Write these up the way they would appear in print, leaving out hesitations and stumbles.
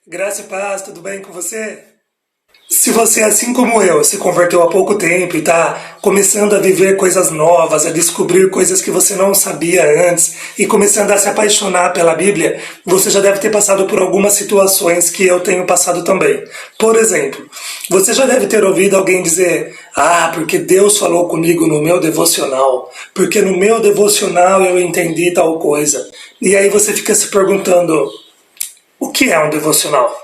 Graça e paz, tudo bem com você? Se você, assim como eu, se converteu há pouco tempo e está começando a viver coisas novas, a descobrir coisas que você não sabia antes e começando a se apaixonar pela Bíblia, você já deve ter passado por algumas situações que eu tenho passado também. Por exemplo, você já deve ter ouvido alguém dizer: "Ah, porque Deus falou comigo no meu devocional, porque no meu devocional eu entendi tal coisa." E aí você fica se perguntando: o que é um devocional?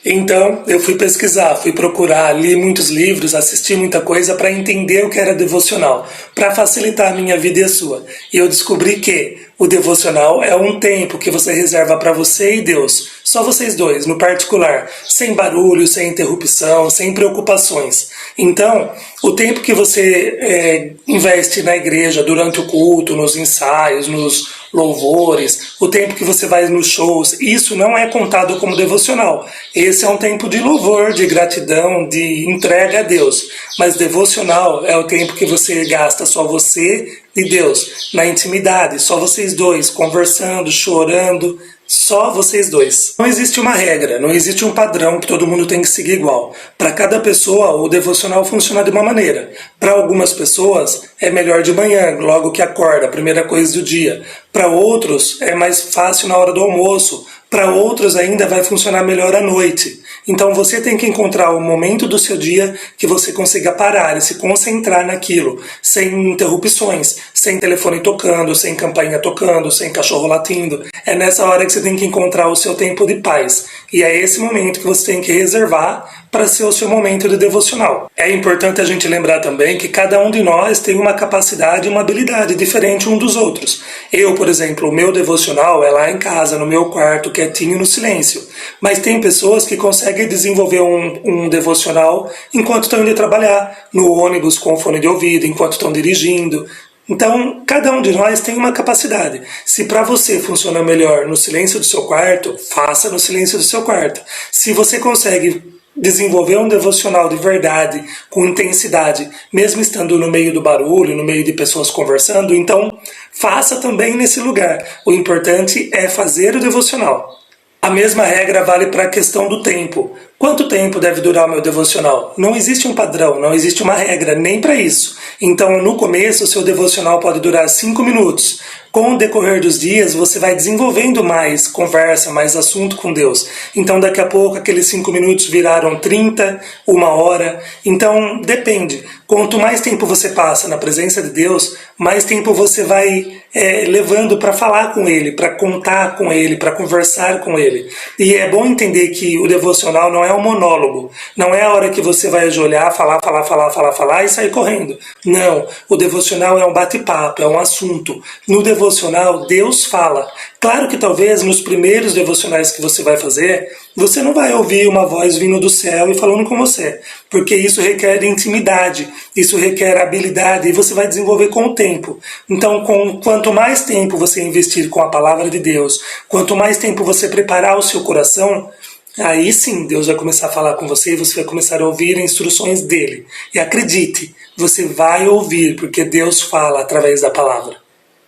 Então, eu fui pesquisar, fui procurar, li muitos livros, assisti muita coisa para entender o que era devocional, para facilitar a minha vida e a sua. E eu descobri que o devocional é um tempo que você reserva para você e Deus, só vocês dois, no particular, sem barulho, sem interrupção, sem preocupações. Então, o tempo que você investe na igreja durante o culto, nos ensaios, nos louvores, o tempo que você vai nos shows, isso não é contado como devocional. Esse é um tempo de louvor, de gratidão, de entrega a Deus. Mas devocional é o tempo que você gasta só você e Deus, na intimidade, só vocês dois, conversando, chorando, só vocês dois. Não existe uma regra, não existe um padrão que todo mundo tem que seguir igual. Para cada pessoa, o devocional funciona de uma maneira. Para algumas pessoas, é melhor de manhã, logo que acorda, a primeira coisa do dia. Para outros, é mais fácil na hora do almoço. Para outros ainda vai funcionar melhor à noite. Então você tem que encontrar o momento do seu dia que você consiga parar e se concentrar naquilo, sem interrupções, sem telefone tocando, sem campainha tocando, sem cachorro latindo. É nessa hora que você tem que encontrar o seu tempo de paz. E é esse momento que você tem que reservar para ser o seu momento de devocional. É importante a gente lembrar também que cada um de nós tem uma capacidade e uma habilidade diferente um dos outros. Eu, por exemplo, o meu devocional é lá em casa, no meu quarto, quietinho, no silêncio. Mas tem pessoas que conseguem desenvolver um devocional enquanto estão indo trabalhar, no ônibus com fone de ouvido, enquanto estão dirigindo. Então, cada um de nós tem uma capacidade. Se para você funciona melhor no silêncio do seu quarto, faça no silêncio do seu quarto. Se você consegue desenvolver um devocional de verdade, com intensidade, mesmo estando no meio do barulho, no meio de pessoas conversando, então faça também nesse lugar. O importante é fazer o devocional. A mesma regra vale para a questão do tempo. Quanto tempo deve durar o meu devocional? Não existe um padrão, não existe uma regra, nem para isso. Então, no começo, o seu devocional pode durar 5 minutos. Com o decorrer dos dias, você vai desenvolvendo mais conversa, mais assunto com Deus. Então, daqui a pouco, aqueles 5 minutos viraram 30, 1 hora. Então, depende. Quanto mais tempo você passa na presença de Deus, mais tempo você vai levando para falar com Ele, para contar com Ele, para conversar com Ele. E é bom entender que o devocional não é um monólogo. Não é a hora que você vai ajoelhar, falar e sair correndo. Não. O devocional é um bate-papo, é um assunto. No devocional, Deus fala. Claro que talvez nos primeiros devocionais que você vai fazer, você não vai ouvir uma voz vindo do céu e falando com você, porque isso requer intimidade, isso requer habilidade e você vai desenvolver com o tempo. Então, quanto mais tempo você investir com a palavra de Deus, quanto mais tempo você preparar o seu coração, aí sim Deus vai começar a falar com você e você vai começar a ouvir instruções dele. E acredite, você vai ouvir, porque Deus fala através da palavra.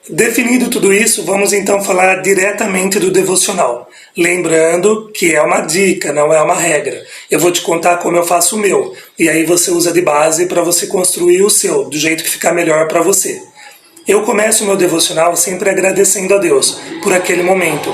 Definido tudo isso, vamos então falar diretamente do devocional. Lembrando que é uma dica, não é uma regra. Eu vou te contar como eu faço o meu. E aí você usa de base para você construir o seu, do jeito que ficar melhor para você. Eu começo o meu devocional sempre agradecendo a Deus por aquele momento.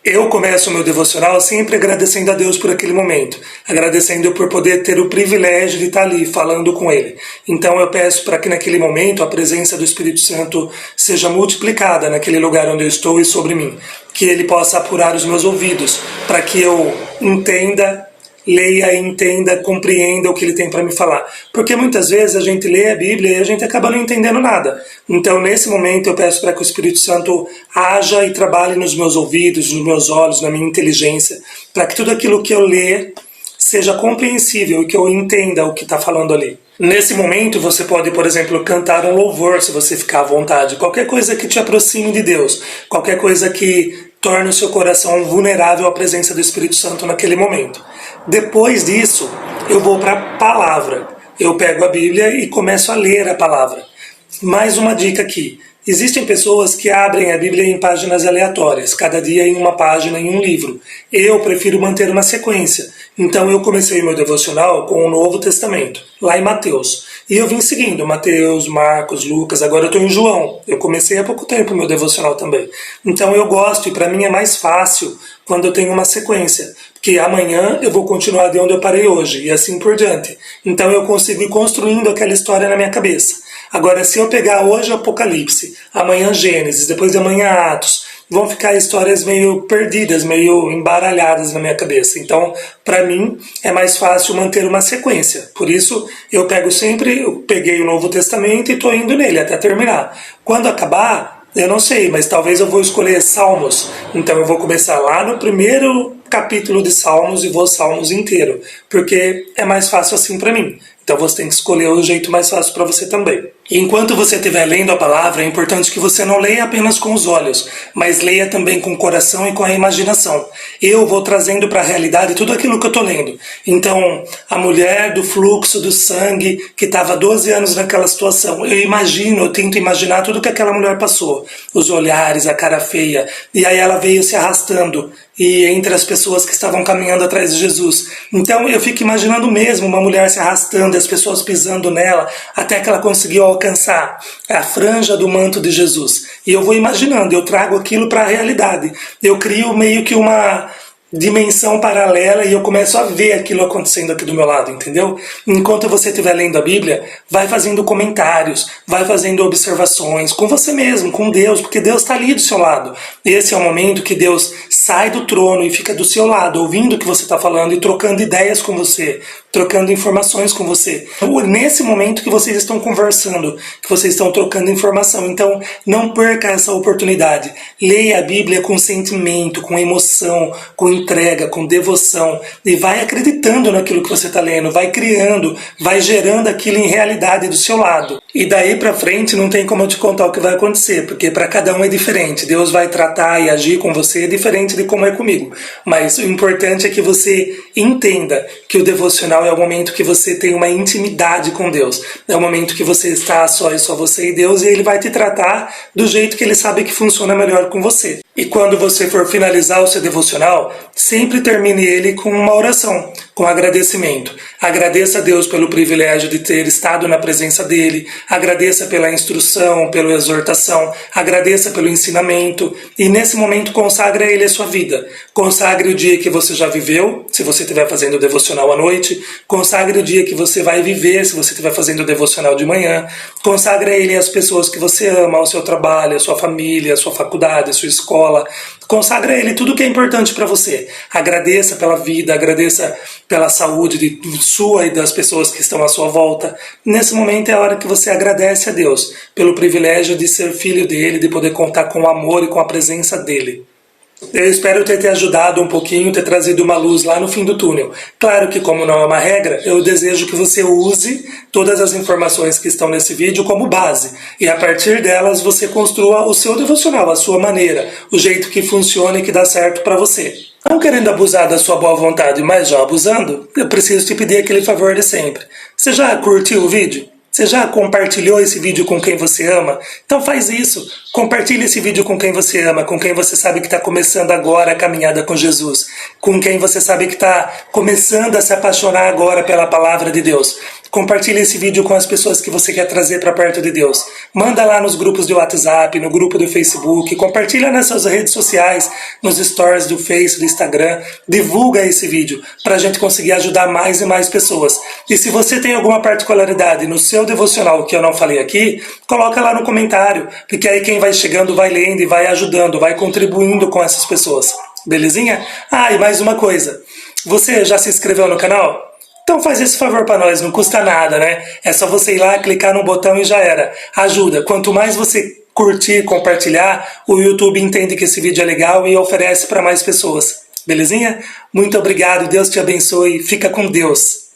Eu começo o meu devocional sempre agradecendo a Deus por aquele momento, agradecendo por poder ter o privilégio de estar ali falando com Ele. Então eu peço para que naquele momento a presença do Espírito Santo seja multiplicada naquele lugar onde eu estou e sobre mim, que Ele possa apurar os meus ouvidos, para que eu entenda, leia, entenda, compreenda o que ele tem para me falar. Porque muitas vezes a gente lê a Bíblia e a gente acaba não entendendo nada. Então, nesse momento, eu peço para que o Espírito Santo haja e trabalhe nos meus ouvidos, nos meus olhos, na minha inteligência, para que tudo aquilo que eu ler seja compreensível e que eu entenda o que está falando ali. Nesse momento, você pode, por exemplo, cantar um louvor, se você ficar à vontade. Qualquer coisa que te aproxime de Deus. Qualquer coisa que torne o seu coração vulnerável à presença do Espírito Santo naquele momento. Depois disso, eu vou para a palavra. Eu pego a Bíblia e começo a ler a palavra. Mais uma dica aqui. Existem pessoas que abrem a Bíblia em páginas aleatórias, cada dia em uma página em um livro. Eu prefiro manter uma sequência. Então eu comecei meu devocional com o Novo Testamento, lá em Mateus. E eu vim seguindo Mateus, Marcos, Lucas, agora eu estou em João. Eu comecei há pouco tempo meu devocional também. Então eu gosto e para mim é mais fácil quando eu tenho uma sequência. Porque amanhã eu vou continuar de onde eu parei hoje e assim por diante. Então eu consigo ir construindo aquela história na minha cabeça. Agora, se eu pegar hoje Apocalipse, amanhã Gênesis, depois de amanhã Atos, vão ficar histórias meio perdidas, meio embaralhadas na minha cabeça. Então, para mim, é mais fácil manter uma sequência. Por isso, eu peguei o Novo Testamento e estou indo nele até terminar. Quando acabar, eu não sei, mas talvez eu vou escolher Salmos. Então eu vou começar lá no primeiro capítulo de Salmos e vou Salmos inteiro, porque é mais fácil assim para mim. Então você tem que escolher o jeito mais fácil para você também. E enquanto você estiver lendo a palavra, é importante que você não leia apenas com os olhos, mas leia também com o coração e com a imaginação. Eu vou trazendo para a realidade tudo aquilo que eu estou lendo. Então, a mulher do fluxo do sangue, que estava 12 anos naquela situação, eu tento imaginar tudo que aquela mulher passou. Os olhares, a cara feia, e aí ela veio se arrastando, e entre as pessoas que estavam caminhando atrás de Jesus. Então eu fico imaginando mesmo uma mulher se arrastando, as pessoas pisando nela, até que ela conseguiu alcançar a franja do manto de Jesus. E eu vou imaginando, eu trago aquilo para a realidade. Eu crio meio que uma dimensão paralela e eu começo a ver aquilo acontecendo aqui do meu lado, entendeu? Enquanto você estiver lendo a Bíblia, vai fazendo comentários, vai fazendo observações com você mesmo, com Deus, porque Deus está ali do seu lado. Esse é o momento que Deus sai do trono e fica do seu lado, ouvindo o que você está falando e trocando ideias com você, trocando informações com você. Nesse momento que vocês estão conversando, que vocês estão trocando informação. Então, não perca essa oportunidade. Leia a Bíblia com sentimento, com emoção, com entrega, com devoção. E vai acreditando naquilo que você está lendo, vai criando, vai gerando aquilo em realidade do seu lado. E daí para frente não tem como eu te contar o que vai acontecer, porque para cada um é diferente. Deus vai tratar e agir com você diferente de como é comigo. Mas o importante é que você entenda que o devocional é o momento que você tem uma intimidade com Deus. É o momento que você está só você e Deus, e Ele vai te tratar do jeito que Ele sabe que funciona melhor com você. E quando você for finalizar o seu devocional, sempre termine ele com uma oração, com agradecimento. Agradeça a Deus pelo privilégio de ter estado na presença dEle, agradeça pela instrução, pela exortação, agradeça pelo ensinamento, e nesse momento consagre a Ele a sua vida. Consagre o dia que você já viveu, se você estiver fazendo o devocional à noite, consagre o dia que você vai viver, se você estiver fazendo o devocional de manhã, consagre a Ele as pessoas que você ama, o seu trabalho, a sua família, a sua faculdade, a sua escola. Consagra a Ele tudo que é importante para você. Agradeça pela vida, agradeça pela saúde de sua e das pessoas que estão à sua volta. Nesse momento é a hora que você agradece a Deus pelo privilégio de ser filho dEle, de poder contar com o amor e com a presença dEle. Eu espero ter te ajudado um pouquinho, ter trazido uma luz lá no fim do túnel. Claro que, como não é uma regra, eu desejo que você use todas as informações que estão nesse vídeo como base. E a partir delas você construa o seu devocional, a sua maneira, o jeito que funciona e que dá certo para você. Não querendo abusar da sua boa vontade, mas já abusando, eu preciso te pedir aquele favor de sempre. Você já curtiu o vídeo? Você já compartilhou esse vídeo com quem você ama? Então faz isso. Compartilhe esse vídeo com quem você ama, com quem você sabe que está começando agora a caminhada com Jesus, com quem você sabe que está começando a se apaixonar agora pela palavra de Deus. Compartilhe esse vídeo com as pessoas que você quer trazer para perto de Deus. Manda lá nos grupos de WhatsApp, no grupo do Facebook, compartilha nas suas redes sociais, nos stories do Face, do Instagram. Divulga esse vídeo para a gente conseguir ajudar mais e mais pessoas. E se você tem alguma particularidade no seu devocional que eu não falei aqui, coloca lá no comentário, porque aí quem vai chegando vai lendo e vai ajudando, vai contribuindo com essas pessoas. Belezinha? Ah, e mais uma coisa. Você já se inscreveu no canal? Então faz esse favor para nós, não custa nada, né? É só você ir lá, clicar no botão e já era. Ajuda. Quanto mais você curtir, compartilhar, o YouTube entende que esse vídeo é legal e oferece para mais pessoas. Belezinha? Muito obrigado, Deus te abençoe. Fica com Deus.